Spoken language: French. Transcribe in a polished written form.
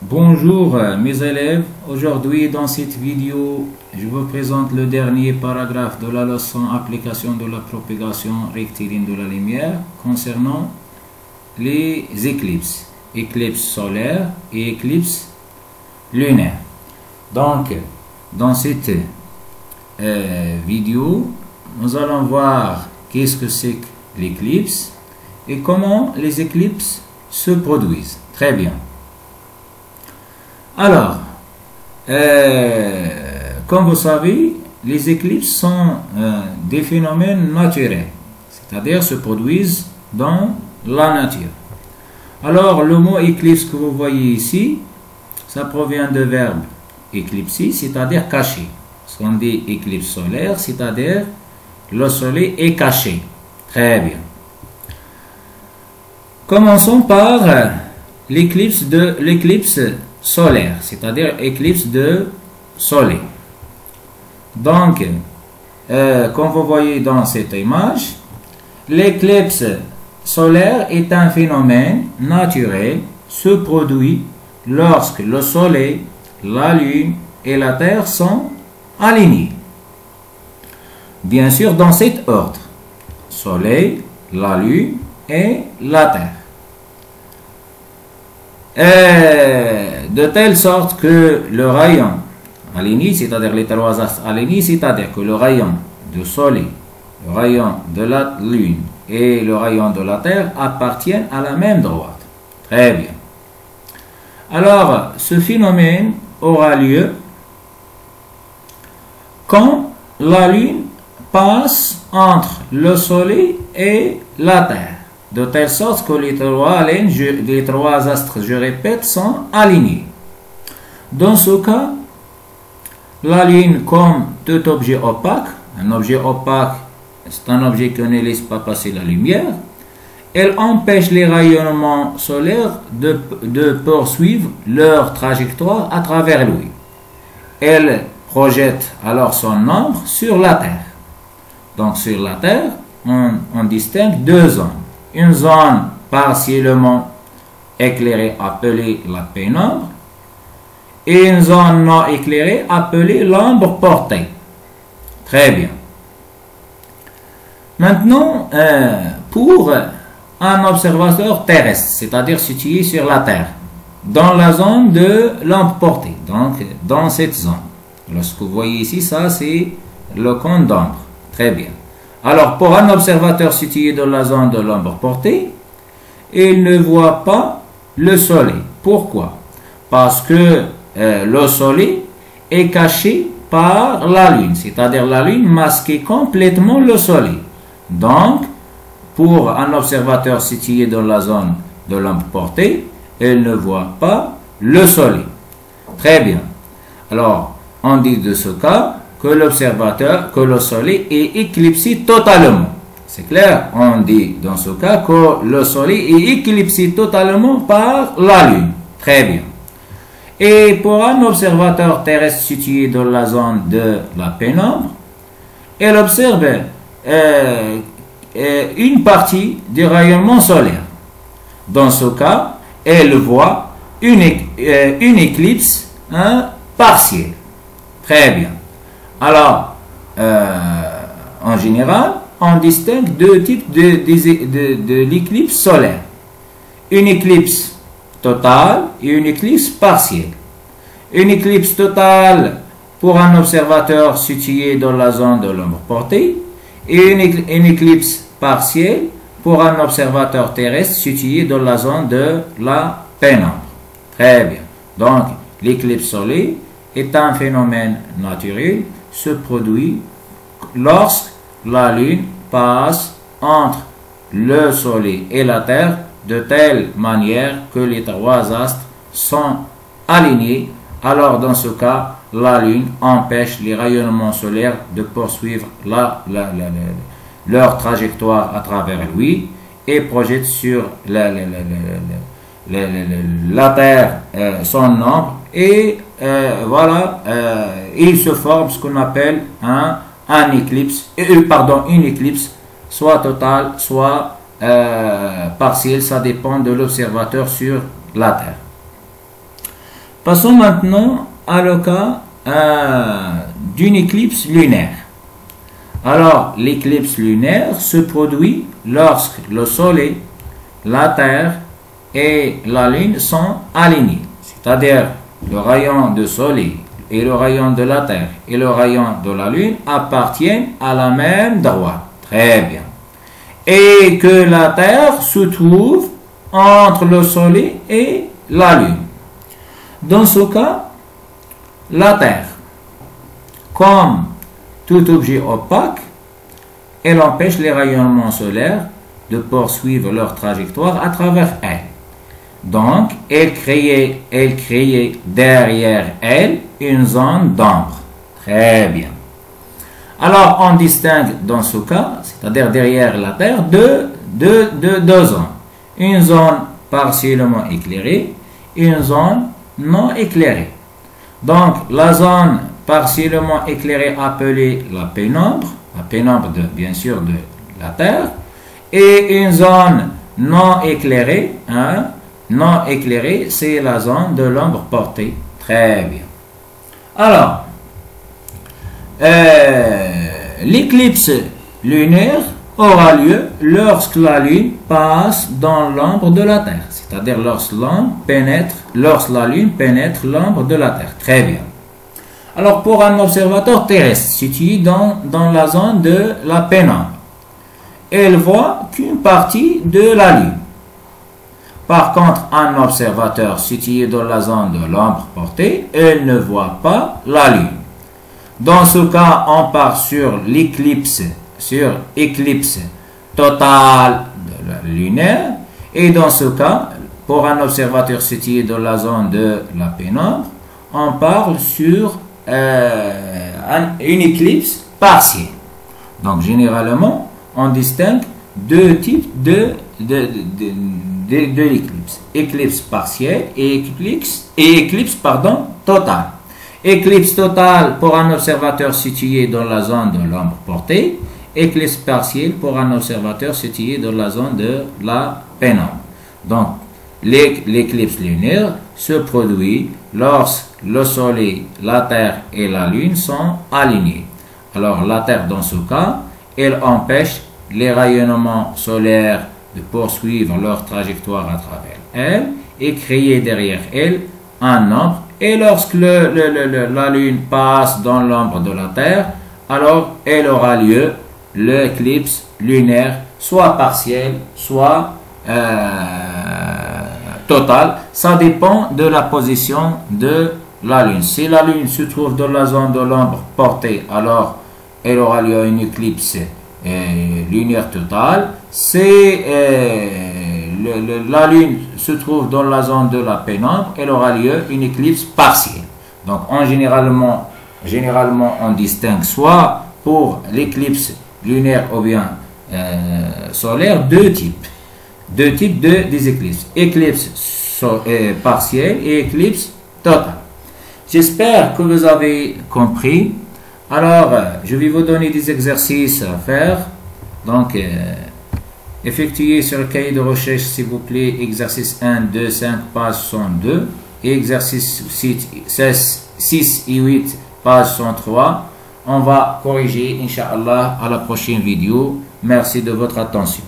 Bonjour mes élèves, aujourd'hui dans cette vidéo je vous présente le dernier paragraphe de la leçon application de la propagation rectiligne de la lumière concernant les éclipses, éclipses solaires et éclipses lunaires. Donc dans cette vidéo nous allons voir qu'est-ce que c'est que l'éclipse et comment les éclipses se produisent. Très bien. Alors, comme vous savez, les éclipses sont des phénomènes naturels, c'est-à-dire se produisent dans la nature. Alors, le mot éclipse que vous voyez ici, ça provient du verbe éclipser, c'est-à-dire cacher. Ce qu'on dit éclipse solaire, c'est-à-dire le soleil est caché. Très bien. Commençons par l'éclipse solaire, c'est-à-dire éclipse de soleil. Donc, comme vous voyez dans cette image, l'éclipse solaire est un phénomène naturel, se produit lorsque le soleil, la lune et la terre sont alignés. Bien sûr, dans cet ordre, soleil, la lune et la terre. De telle sorte que le rayon aligné, c'est-à-dire les trois astres alignés, c'est-à-dire que le rayon du soleil, le rayon de la lune et le rayon de la terre appartiennent à la même droite. Très bien. Alors, ce phénomène aura lieu quand la lune passe entre le soleil et la terre, de telle sorte que les trois astres, je répète, sont alignés. Dans ce cas, la lune, comme tout objet opaque, un objet opaque, c'est un objet qui ne laisse pas passer la lumière, elle empêche les rayonnements solaires de poursuivre leur trajectoire à travers lui. Elle projette alors son ombre sur la Terre. Donc sur la Terre, on distingue deux zones. Une zone partiellement éclairée appelée la pénombre et une zone non éclairée appelée l'ombre portée. Très bien. Maintenant, pour un observateur terrestre, c'est-à-dire situé sur la Terre, dans la zone de l'ombre portée, donc dans cette zone. Lorsque vous voyez ici, ça c'est le cône d'ombre. Très bien. Alors, pour un observateur situé dans la zone de l'ombre portée, il ne voit pas le soleil. Pourquoi? Parce que le soleil est caché par la lune, c'est-à-dire la lune masque complètement le soleil. Donc, pour un observateur situé dans la zone de l'ombre portée, il ne voit pas le soleil. Très bien. Alors, on dit de ce cas que le soleil est éclipsé totalement. C'est clair? On dit dans ce cas que le soleil est éclipsé totalement par la lune. Très bien. Et pour un observateur terrestre situé dans la zone de la pénombre, il observe une partie du rayonnement solaire. Dans ce cas, elle voit une éclipse partielle. Très bien. Alors, en général, on distingue deux types de l'éclipse solaire. Une éclipse totale et une éclipse partielle. Une éclipse totale pour un observateur situé dans la zone de l'ombre portée et une éclipse partielle pour un observateur terrestre situé dans la zone de la pénombre. Très bien. Donc, l'éclipse solaire est un phénomène naturel, se produit lorsque la lune passe entre le soleil et la terre de telle manière que les trois astres sont alignés. Alors dans ce cas, la lune empêche les rayonnements solaires de poursuivre leur trajectoire à travers lui et projette sur la terre son ombre et voilà, il se forme ce qu'on appelle une éclipse, soit totale, soit partielle, ça dépend de l'observateur sur la Terre. Passons maintenant à le cas d'une éclipse lunaire. Alors, l'éclipse lunaire se produit lorsque le Soleil, la Terre et la Lune sont alignés. C'est-à-dire, le rayon du Soleil et le rayon de la Terre et le rayon de la Lune appartiennent à la même droite. Très bien. Et que la Terre se trouve entre le Soleil et la Lune. Dans ce cas, la Terre, comme tout objet opaque, elle empêche les rayonnements solaires de poursuivre leur trajectoire à travers elle. Donc, elle créait derrière elle une zone d'ombre. Très bien. Alors, on distingue dans ce cas, c'est-à-dire derrière la Terre, deux zones. Une zone partiellement éclairée et une zone non éclairée. Donc, la zone partiellement éclairée appelée la pénombre bien sûr de la Terre, et une zone non éclairée, c'est la zone de l'ombre portée. Très bien. Alors, l'éclipse lunaire aura lieu lorsque la Lune passe dans l'ombre de la Terre, c'est-à-dire lorsque la Lune pénètre l'ombre de la Terre. Très bien. Alors, pour un observateur terrestre situé dans la zone de la pénombre, elle voit qu'une partie de la Lune. Par contre, un observateur situé dans la zone de l'ombre portée, elle ne voit pas la Lune. Dans ce cas, on part sur éclipse totale de la lunaire. Et dans ce cas, pour un observateur situé dans la zone de la pénombre, on parle sur une éclipse partielle. Donc, généralement, on distingue deux types de l'éclipse. Éclipse partielle et éclipse totale. Éclipse totale pour un observateur situé dans la zone de l'ombre portée. Éclipse partielle pour un observateur situé dans la zone de la pénombre. Donc, l'éclipse lunaire se produit lorsque le Soleil, la Terre et la Lune sont alignés. Alors, la Terre, dans ce cas, elle empêche les rayonnements solaires de poursuivre leur trajectoire à travers elle et créer derrière elle un ombre. Et lorsque la Lune passe dans l'ombre de la Terre, alors elle aura lieu l'éclipse lunaire, soit partielle, soit totale. Ça dépend de la position de la Lune. Si la Lune se trouve dans la zone de l'ombre portée, alors elle aura lieu une éclipse lunaire totale. Si la Lune se trouve dans la zone de la pénombre, elle aura lieu une éclipse partielle. Donc, généralement, on distingue soit pour l'éclipse lunaire ou bien solaire deux types des éclipses. Éclipse partielle et éclipse totale. J'espère que vous avez compris. Alors, je vais vous donner des exercices à faire. Donc, effectuez sur le cahier de recherche, s'il vous plaît, exercice 1, 2, 5, page 102. Et exercice 6 et 8, page 103. On va corriger, Inch'Allah, à la prochaine vidéo. Merci de votre attention.